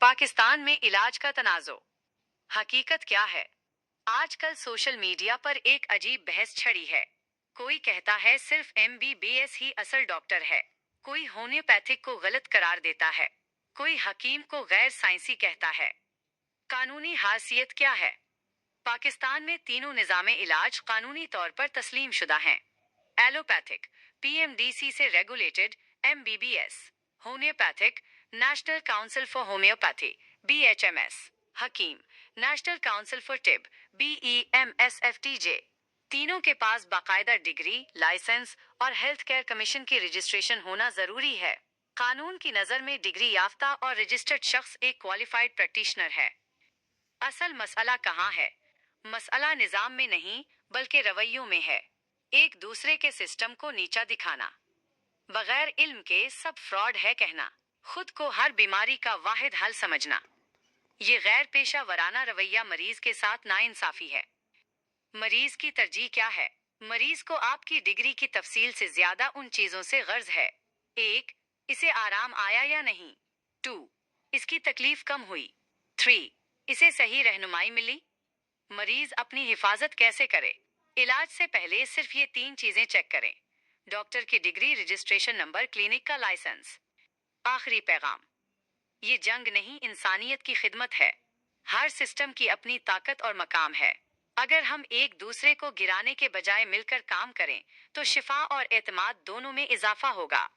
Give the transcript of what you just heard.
पाकिस्तान में इलाज का तनाज़ो, हकीकत क्या है? आजकल सोशल मीडिया पर एक अजीब बहस छड़ी है। कोई कहता है सिर्फ एमबीबीएस ही असल डॉक्टर है, कोई होम्योपैथिक को गलत करार देता है, कोई हकीम को गैर साइंसी कहता है। कानूनी हासियत क्या है? पाकिस्तान में तीनों निज़ामे इलाज कानूनी तौर पर तस्लीम शुदा हैं। एलोपैथिक पीएमडीसी से regulated MBBS, homeopathic national council for homeopathy BHMS, हकीम नेशनल काउंसिल फॉर टिब बीईएमएसएफटीजे। तीनों के पास बाकायदा डिग्री, लाइसेंस और हेल्थ केयर कमीशन की रजिस्ट्रेशन होना जरूरी है। कानून की नज़र में डिग्री याफ्ता और रजिस्टर्ड शख्स एक क्वालिफाइड प्रैक्टिशनर है। असल मसला कहाँ है? मसला निजाम में नहीं बल्कि रवैयों में है। एक दूसरे के सिस्टम को नीचा दिखाना, बगैर इल्म के सब फ्रॉड है कहना, खुद को हर बीमारी का वाहिद हल समझना, ये गैर पेशा वराना रवैया मरीज के साथ नाइंसाफी है। मरीज की तरजीह क्या है? मरीज को आपकी डिग्री की तफसील से ज्यादा उन चीजों से गर्ज है। 1. इसे आराम आया या नहीं। 2. इसकी तकलीफ कम हुई। 3. इसे सही रहनुमाई मिली। मरीज अपनी हिफाजत कैसे करे? इलाज से पहले सिर्फ ये 3 चीजें चेक करें: डॉक्टर की डिग्री, रजिस्ट्रेशन नंबर, क्लिनिक का लाइसेंस। आखिरी पैगाम, ये जंग नहीं, इंसानियत की खिदमत है। हर सिस्टम की अपनी ताकत और मकाम है। अगर हम एक दूसरे को गिराने के बजाय मिलकर काम करें तो शिफा और एतमाद दोनों में इजाफा होगा।